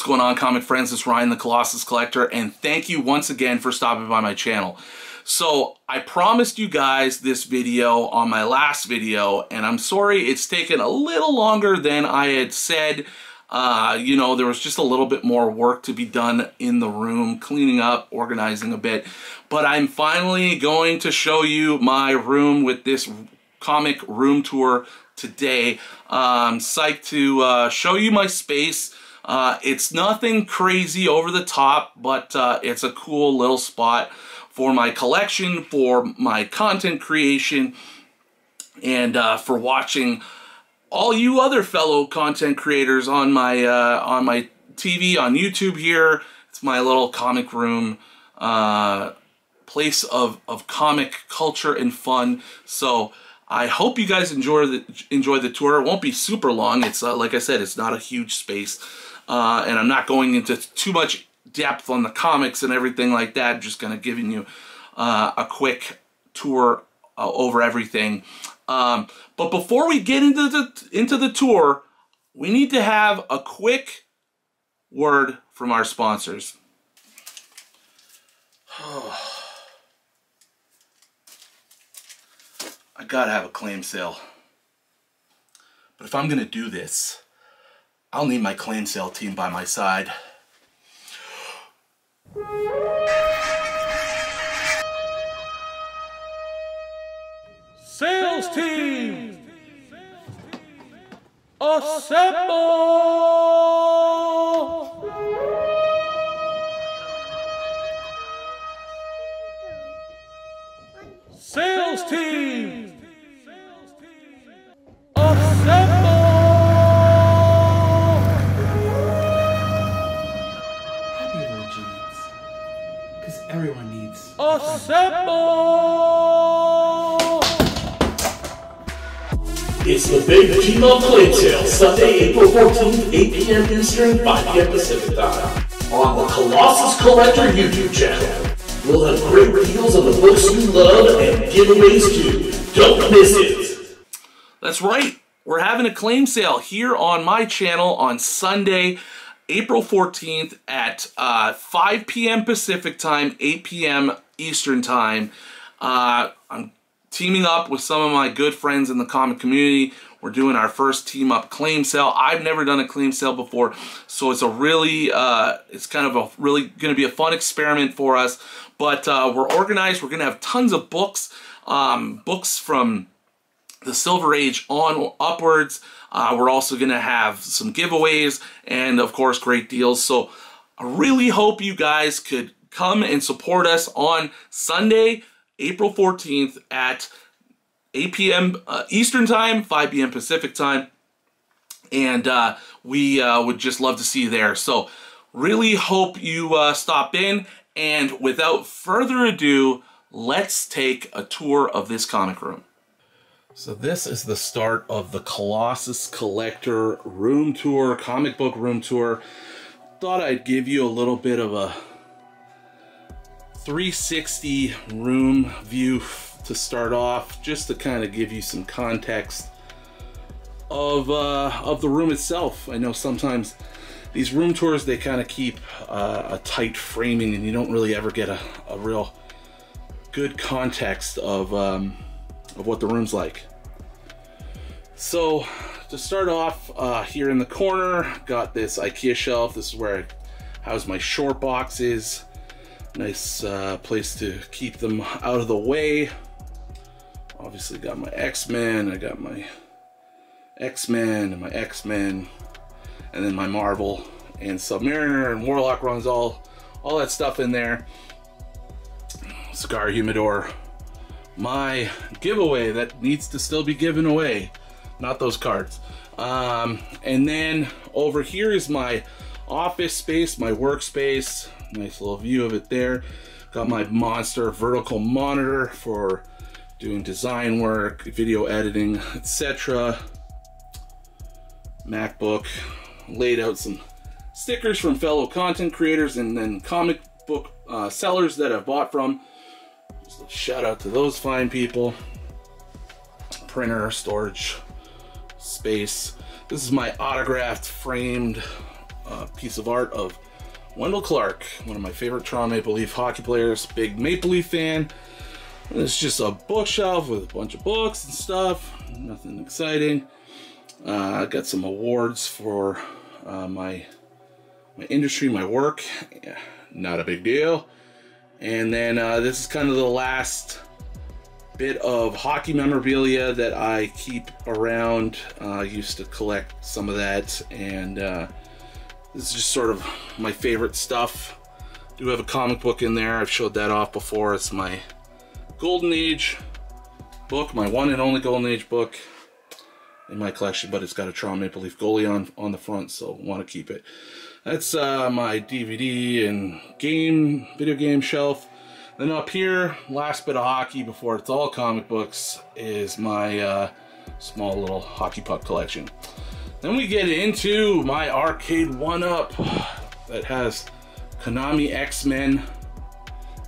going on, comic friends? It's Ryan the Colossus Collector, and thank you once again for stopping by my channel. So I promised you guys this video on my last video, and I'm sorry it's taken a little longer than I had said. You know, there was just a little bit more work to be done in the room, cleaning up, organizing a bit. But I'm finally going to show you my room with this comic room tour today. I'm psyched to show you my space. It's nothing crazy over the top, but it's a cool little spot for my collection, for my content creation, and for watching all you other fellow content creators on my TV, on YouTube here. It's my little comic room, place of comic culture and fun. So I hope you guys enjoy the tour. It won't be super long. It's like I said, it's not a huge space, and I'm not going into too much depth on the comics and everything like that. I'm just gonna giving you a quick tour over everything. But before we get into the tour, we need to have a quick word from our sponsors. I gotta have a claim sale. But if I'm gonna do this, I'll need my claim sale team by my side. Sales team, assemble! Sales team, assemble! Happy Origins, because everyone needs Assemble! It's the Big Team Up Claim Sale, Sunday, April 14th, 8 p.m. Eastern, 5 p.m. Pacific Time, on the Colossus Collector YouTube channel. We'll have great deals on the books you love and giveaways too. Don't miss it! That's right. We're having a claim sale here on my channel on Sunday, April 14th at 5 p.m. Pacific Time, 8 p.m. Eastern Time. I'm teaming up with some of my good friends in the comic community. We're doing our first team up claim sale. I've never done a claim sale before, so it's a really, it's kind of a really going to be a fun experiment for us. But we're organized. We're going to have tons of books, books from the Silver Age on upwards. We're also going to have some giveaways and, of course, great deals. So I really hope you guys could come and support us on Sunday, April 14th at 8 p.m. Eastern Time, 5 p.m. Pacific Time. And we would just love to see you there. So really hope you stop in. And without further ado, let's take a tour of this comic room. So this is the start of the Colossus Collector room tour, comic book room tour. Thought I'd give you a little bit of a 360 room view to start off, just to kind of give you some context of the room itself. I know sometimes these room tours, they kind of keep a tight framing and you don't really ever get a real good context of what the room's like. So to start off, here in the corner, got this IKEA shelf. This is where I house my short boxes. Nice place to keep them out of the way. Obviously got my X-Men, I got my XMen and my XMen, and then my Marvel and Submariner and Warlock runs, all that stuff in there. Cigar humidor. My giveaway that needs to still be given away. Not those cards. And then over here is my office space, my workspace. Nice little view of it there. Got my monster vertical monitor for doing design work, video editing, etc. MacBook. Laid out some stickers from fellow content creators and then comic book sellers that I've bought from. Just a shout out to those fine people. Printer, storage space. This is my autographed framed piece of art of Wendell Clark, one of my favorite Toronto Maple Leaf hockey players, big Maple Leaf fan. And it's just a bookshelf with a bunch of books and stuff, nothing exciting. I got some awards for my industry, my work, yeah, not a big deal. And then this is kind of the last bit of hockey memorabilia that I keep around. I used to collect some of that, and this is just sort of my favorite stuff. I do have a comic book in there. I've showed that off before. It's my Golden Age book, my one and only Golden Age book in my collection, but it's got a Toronto Maple Leaf goalie on the front, so want to keep it. That's my DVD and video game shelf. Then up here, last bit of hockey before it's all comic books, is my small little hockey puck collection. Then we get into my arcade 1-up that has Konami X-Men.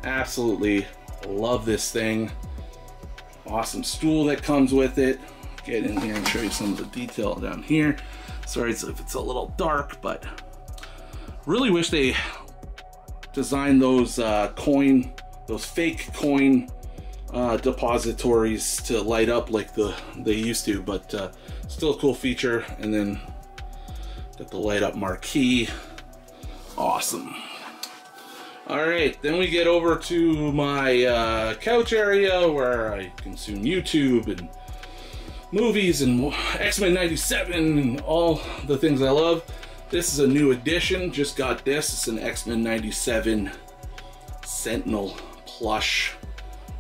Absolutely love this thing. Awesome stool that comes with it. Get in here and show you some of the detail down here. Sorry if it's a little dark, but really wish they designed those fake coin depositories to light up like they used to, but still a cool feature. And then got the light up marquee. Awesome. All right, then we get over to my couch area where I consume YouTube and movies and X-Men 97 and all the things I love. This is a new edition, just got this. It's an X-Men 97 Sentinel plush.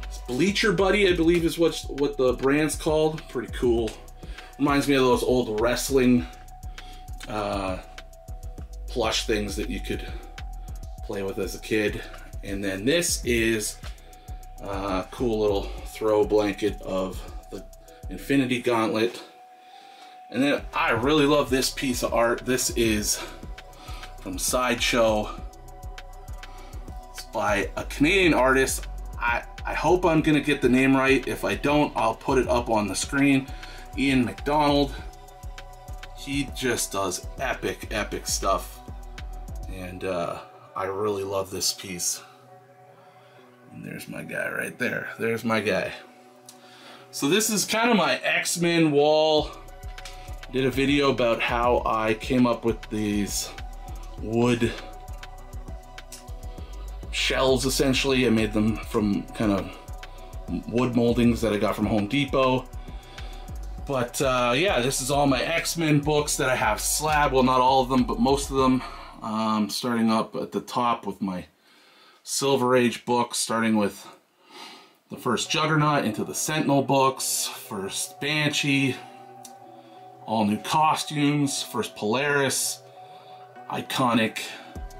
It's Bleacher Buddy, I believe is what the brand's called. Pretty cool. Reminds me of those old wrestling plush things that you could play with as a kid. And then this is a cool little throw blanket of the Infinity Gauntlet. And then I really love this piece of art. This is from Sideshow. It's by a Canadian artist. I hope I'm gonna get the name right. If I don't, I'll put it up on the screen. Ian McDonald. He just does epic stuff. And I really love this piece. And there's my guy right there. There's my guy. So this is kind of my X-Men wall. Did a video about how I came up with these wood shelves, essentially. I made them from kind of wood moldings that I got from Home Depot. But yeah, this is all my X-Men books that I have slab. Well, not all of them, but most of them. Starting up at the top with my Silver Age books, starting with the first Juggernaut into the Sentinel books, first Banshee, all new costumes, first Polaris, iconic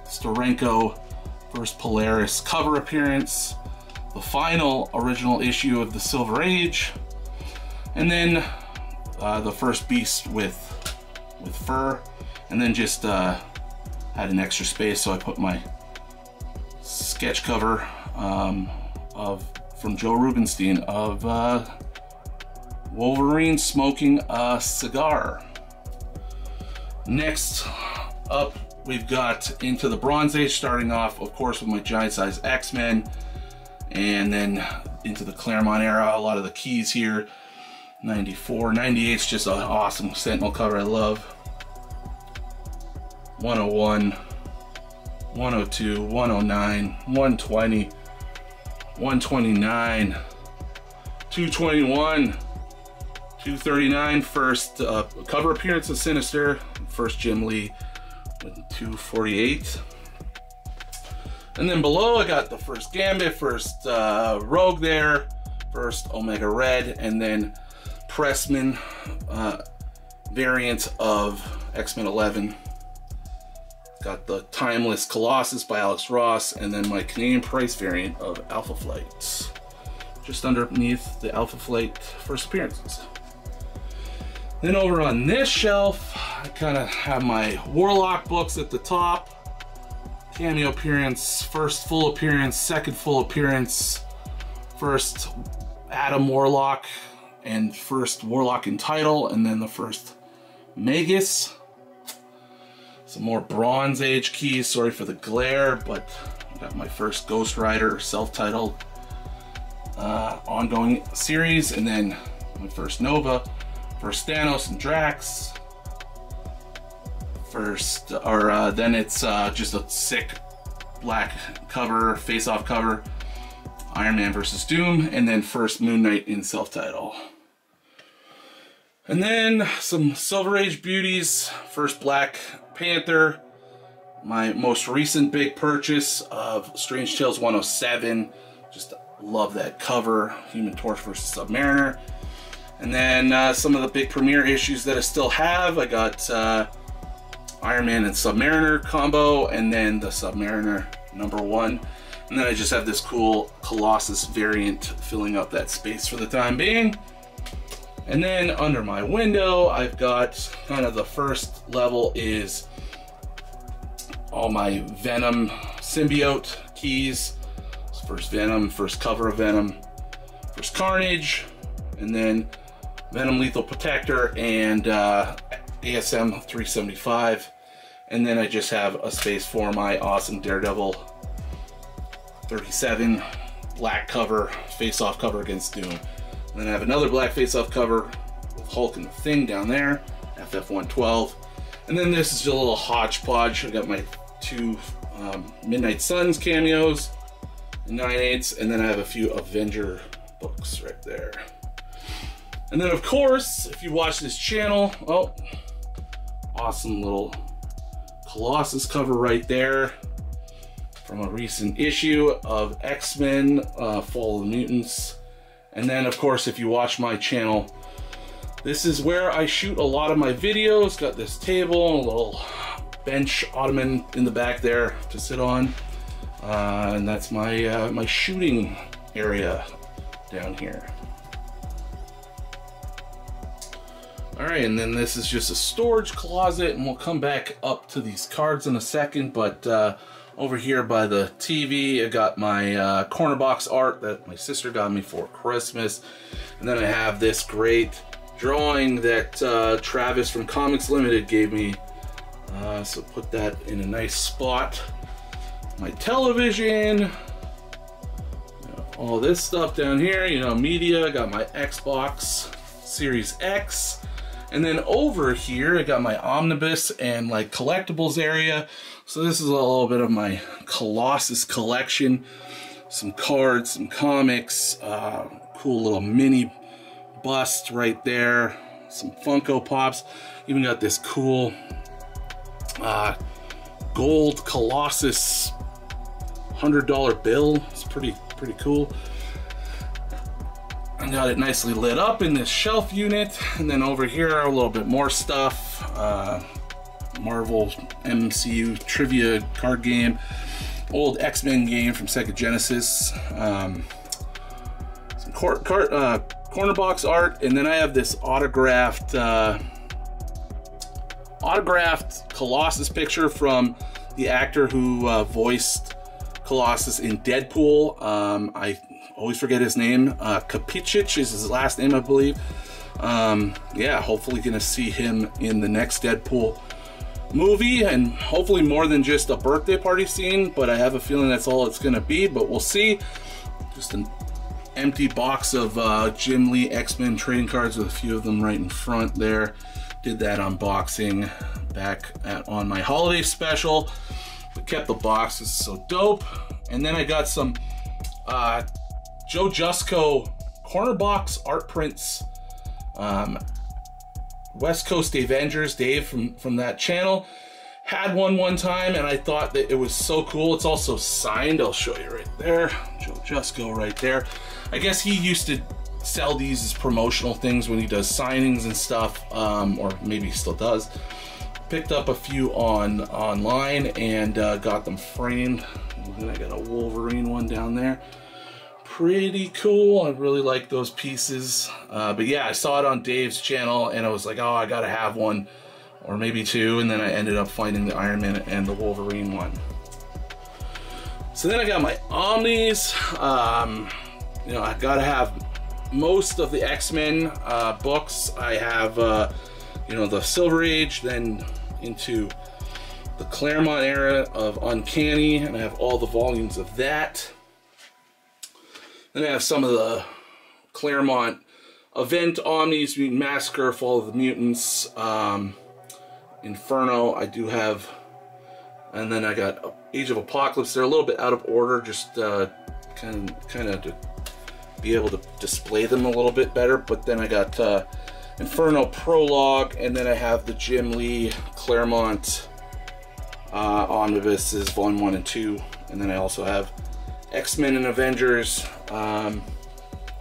Steranko, first Polaris cover appearance, the final original issue of the Silver Age, and then the first Beast with fur, and then just had an extra space, so I put my sketch cover from Joe Rubenstein of Wolverine smoking a cigar. Next up, we've got into the Bronze Age, starting off, of course, with my giant size X-Men, and then into the Claremont era, a lot of the keys here. 94, 98 is just an awesome Sentinel cover I love. 101, 102, 109, 120, 129, 221, 239, first cover appearance of Sinister, first Jim Lee with 248. And then below I got the first Gambit, first Rogue there, first Omega Red, and then Pressman variant of X-Men 11. Got the Timeless Colossus by Alex Ross, and then my Canadian price variant of Alpha Flight, just underneath the Alpha Flight first appearances. Then over on this shelf, I kind of have my Warlock books at the top. Cameo appearance, first full appearance, second full appearance, first Adam Warlock, and first Warlock in title, and then the first Magus. Some more Bronze Age keys, sorry for the glare, but I got my first Ghost Rider self-titled ongoing series, and then my first Nova, first Thanos and Drax, then it's just a sick black cover, face-off cover, Iron Man versus Doom, and then first Moon Knight in self-title. And then some Silver Age beauties, first Black Panther, my most recent big purchase of Strange Tales 107, just love that cover, Human Torch versus Submariner. And then some of the big premiere issues that I still have, I got Iron Man and Submariner combo, and then the Submariner #1. And then I just have this cool Colossus variant filling up that space for the time being. And then under my window, I've got kind of the first level is all my Venom symbiote keys. First Venom, first cover of Venom, first Carnage, and then Venom Lethal Protector and ASM 375. And then I just have a space for my awesome Daredevil 37 black cover, face-off cover against Doom. And then I have another black face-off cover with Hulk and the Thing down there, FF112. And then this is just a little hodgepodge. I got my 2 Midnight Suns cameos, 9/8, and then I have a few Avenger books right there. And then of course, if you watch this channel, oh, awesome little Colossus cover right there from a recent issue of X-Men, Fall of the Mutants. And then of course, if you watch my channel, this is where I shoot a lot of my videos. Got this table, a little bench ottoman in the back there to sit on. And that's my my shooting area down here. All right, and then this is just a storage closet, and we'll come back up to these cards in a second, but over here by the TV, I got my corner box art that my sister got me for Christmas. And then I have this great drawing that Travis from Comics Limited gave me. So put that in a nice spot. My television, all this stuff down here, you know, media. I got my Xbox Series X. And then over here, I got my omnibus and like collectibles area. So this is a little bit of my Colossus collection. Some cards, some comics, cool little mini bust right there. Some Funko Pops. Even got this cool gold Colossus $100 bill. It's pretty cool. I got it nicely lit up in this shelf unit. And then over here, a little bit more stuff. Marvel MCU trivia card game. Old X-Men game from Sega Genesis. Some corner box art. And then I have this autographed Colossus picture from the actor who voiced Colossus in Deadpool. I always forget his name. Kapicic is his last name, I believe. Yeah, hopefully gonna see him in the next Deadpool movie, and hopefully more than just a birthday party scene, but I have a feeling that's all it's gonna be, but we'll see. Just an empty box of Jim Lee X-Men trading cards with a few of them right in front there. Did that unboxing back on my holiday special, but kept the box. It's so dope. And then I got some Joe Jusko corner box art prints. West Coast Avengers, Dave from that channel had one time, and I thought that it was so cool. It's also signed. I'll show you right there. Joe Jusko right there. I guess he used to sell these as promotional things when he does signings and stuff, or maybe he still does. Picked up a few online and got them framed. And then I got a Wolverine one down there. Pretty cool. I really like those pieces. But yeah, I saw it on Dave's channel and I was like, oh, I gotta have one or maybe two. And then I ended up finding the Iron Man and the Wolverine one. So then I got my Omnis. You know, I gotta have most of the X-Men books. I have, you know, the Silver Age, then into the Claremont era of Uncanny, and I have all the volumes of that. Then I have some of the Claremont Event Omnis, Mutant Massacre, Fall of the Mutants, Inferno. I do have, and then I got Age of Apocalypse. They're a little bit out of order, just kind of to be able to display them a little bit better. But then I got Inferno Prologue, and then I have the Jim Lee Claremont Omnibuses Volume 1 and 2, and then I also have X-Men and Avengers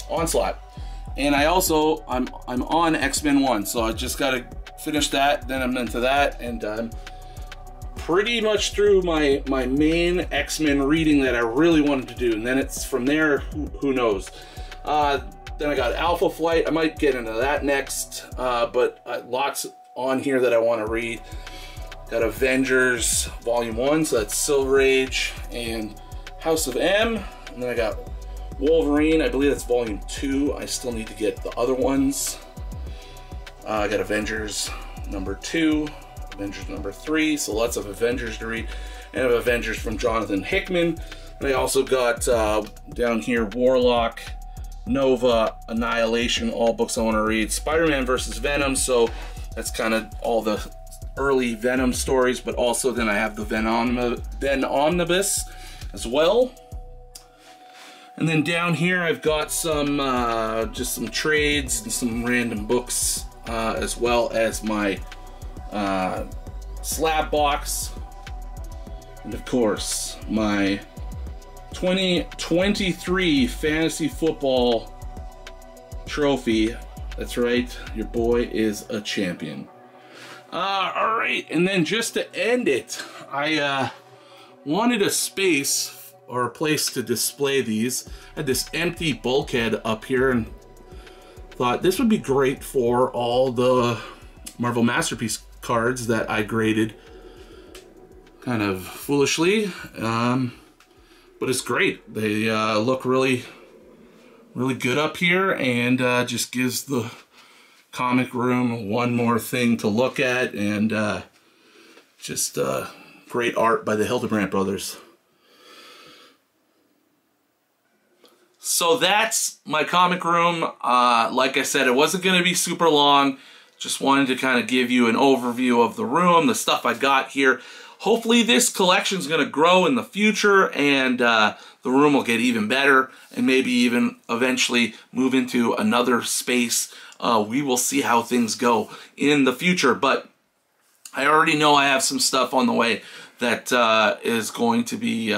Onslaught. And I also, I'm on X-Men 1, so I just got to finish that, then I'm into that, and I'm pretty much through my main X-Men reading that I really wanted to do, and then it's from there, who knows. Then I got Alpha Flight. I might get into that next, but lots on here that I want to read. Got Avengers Volume 1, so that's Silver Age, and House of M, and then I got Wolverine, I believe that's Volume 2. I still need to get the other ones. I got Avengers number 2, Avengers number 3, so lots of Avengers to read. And I have Avengers from Jonathan Hickman. And I also got down here Warlock, Nova, Annihilation, all books I want to read. Spider-Man versus Venom, so that's kind of all the early Venom stories, but also then I have the Venom Omnibus as well. And then down here I've got some just some trades and some random books, as well as my slab box, and of course my 2023 fantasy football trophy. That's right, your boy is a champion. All right, and then just to end it, I wanted a space or a place to display these. I had this empty bulkhead up here and thought this would be great for all the Marvel Masterpiece cards that I graded kind of foolishly, but it's great. They look really good up here, and just gives the comic room one more thing to look at, and just great art by the Hildebrandt brothers. So that's my comic room. Like I said, it wasn't going to be super long. Just wanted to kind of give you an overview of the room, the stuff I got here. Hopefully this collection is going to grow in the future, and the room will get even better, and maybe even eventually move into another space. We will see how things go in the future, but I already know I have some stuff on the way that is going to be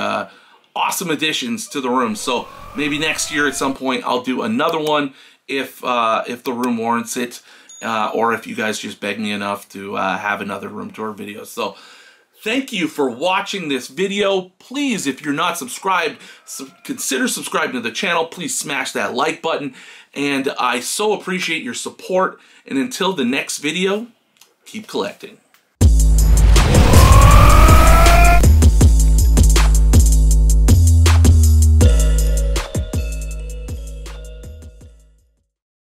awesome additions to the room. So maybe next year at some point I'll do another one if the room warrants it, or if you guys just beg me enough to have another room tour video. So thank you for watching this video. Please, if you're not subscribed, consider subscribing to the channel. Please smash that like button, and I so appreciate your support. And until the next video, keep collecting.